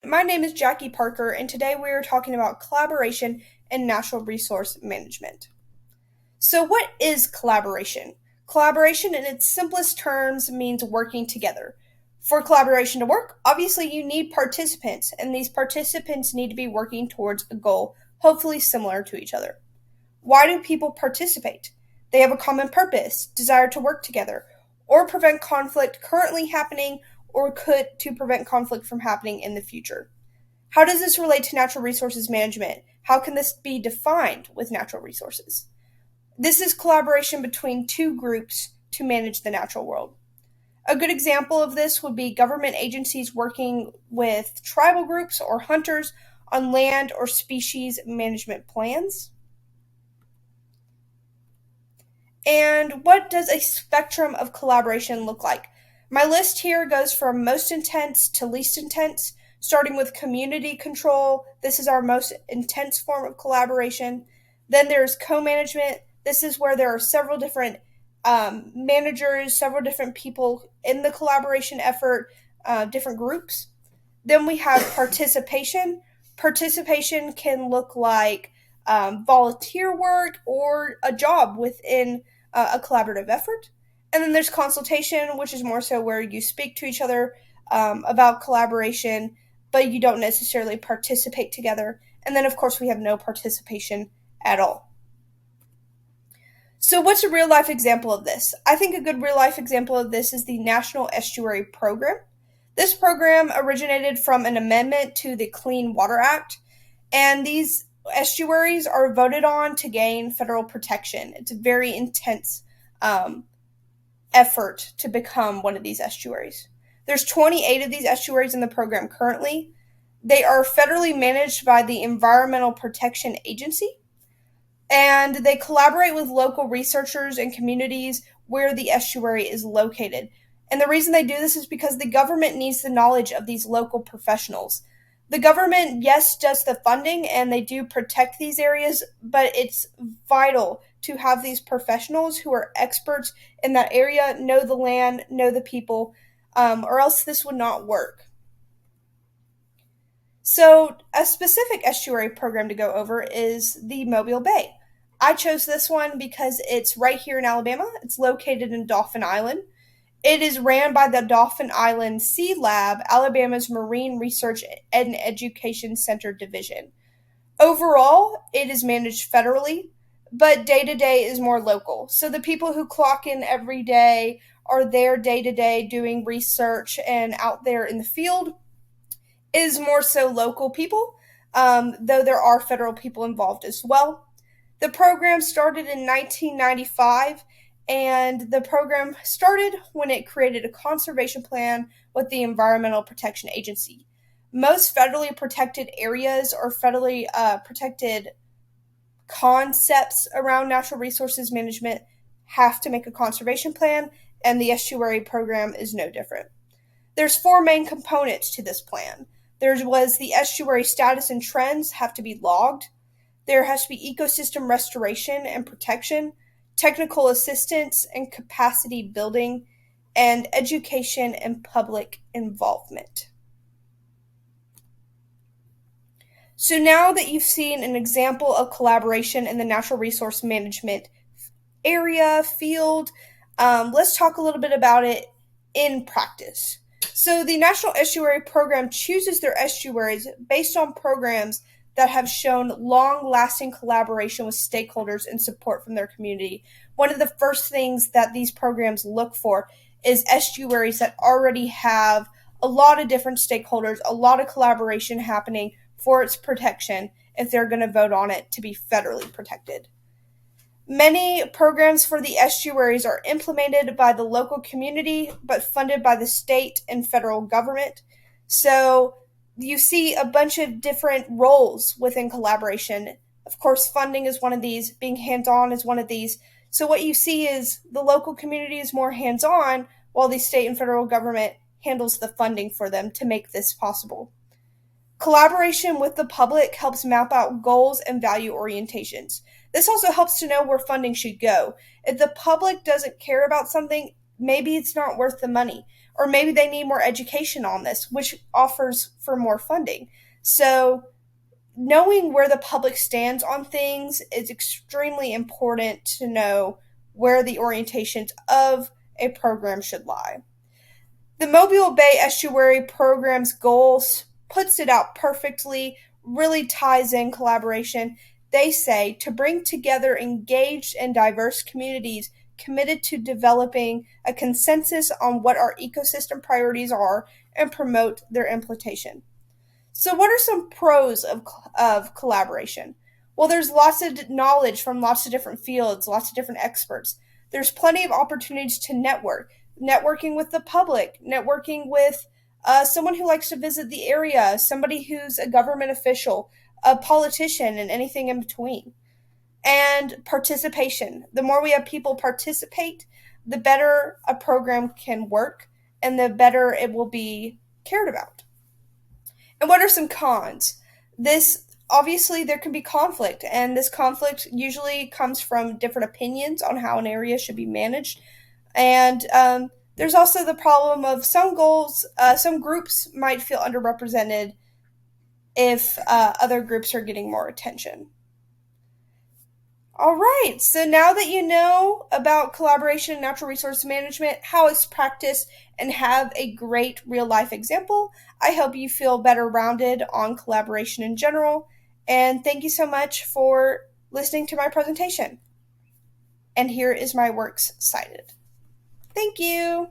My name is Jackie Parker, and today we are talking about collaboration and natural resource management. So, what is collaboration? Collaboration, in its simplest terms, means working together. For collaboration to work, obviously you need participants, and these participants need to be working towards a goal, hopefully similar to each other. Why do people participate? They have a common purpose, desire to work together, or prevent conflict currently happening, or could to prevent conflict from happening in the future. How does this relate to natural resources management? How can this be defined with natural resources? This is collaboration between two groups to manage the natural world. A good example of this would be government agencies working with tribal groups or hunters on land or species management plans. And what does a spectrum of collaboration look like? My list here goes from most intense to least intense, starting with community control. This is our most intense form of collaboration. Then there's co management. This is where there are several different managers, several different people in the collaboration effort, different groups. Then we have participation. Participation can look like volunteer work or a job within a collaborative effort. And then there's consultation, which is more so where you speak to each other about collaboration, but you don't necessarily participate together. And then, of course, we have no participation at all. So, what's a real life example of this? I think a good real life example of this is the National Estuary Program. This program originated from an amendment to the Clean Water Act, and these estuaries are voted on to gain federal protection. It's a very intense effort to become one of these estuaries. There's 28 of these estuaries in the program currently. They are federally managed by the Environmental Protection Agency, and they collaborate with local researchers and communities where the estuary is located. And the reason they do this is because the government needs the knowledge of these local professionals. The government, yes, does the funding and they do protect these areas, but it's vital to have these professionals who are experts in that area, know the land, know the people, or else this would not work. So, a specific estuary program to go over is the Mobile Bay. I chose this one because it's right here in Alabama. It's located in Dauphin Island. It is ran by the Dauphin Island Sea Lab, Alabama's Marine Research and Education Center division. Overall, it is managed federally, but day to day is more local. So the people who clock in every day are there day to day doing research and out there in the field is more so local people, though there are federal people involved as well. The program started in 1995, and the program started when it created a conservation plan with the Environmental Protection Agency. Most federally protected areas or federally protected concepts around natural resources management have to make a conservation plan, and the estuary program is no different. There's four main components to this plan. There was the estuary status and trends have to be logged. There has to be ecosystem restoration and protection, technical assistance and capacity building, and education and public involvement. So now that you've seen an example of collaboration in the natural resource management area, field, let's talk a little bit about it in practice. So the National Estuary Program chooses their estuaries based on programs that have shown long-lasting collaboration with stakeholders and support from their community. One of the first things that these programs look for is estuaries that already have a lot of different stakeholders, a lot of collaboration happening for its protection if they're going to vote on it to be federally protected. Many programs for the estuaries are implemented by the local community but funded by the state and federal government. So you see a bunch of different roles within collaboration. Of course, funding is one of these, being hands-on is one of these. So what you see is the local community is more hands-on while the state and federal government handles the funding for them to make this possible. Collaboration with the public helps map out goals and value orientations. This also helps to know where funding should go. If the public doesn't care about something, maybe it's not worth the money. or maybe they need more education on this, which offers for more funding. So, knowing where the public stands on things is extremely important to know where the orientations of a program should lie. The Mobile Bay Estuary Program's goals puts it out perfectly, really ties in collaboration. They say to bring together engaged and diverse communities committed to developing a consensus on what our ecosystem priorities are and promote their implementation. So, what are some pros of collaboration? Well, there's lots of knowledge from lots of different fields, lots of different experts. There's plenty of opportunities to network, networking with the public, networking with someone who likes to visit the area, somebody who's a government official, a politician, and anything in between. And participation. The more we have people participate, the better a program can work and the better it will be cared about. And what are some cons? This obviously there can be conflict, and this conflict usually comes from different opinions on how an area should be managed. And there's also the problem of some goals, some groups might feel underrepresented if other groups are getting more attention. All right, so now that you know about collaboration and natural resource management, how it's practiced, and have a great real life example, I hope you feel better rounded on collaboration in general. And thank you so much for listening to my presentation. And here is my works cited. Thank you.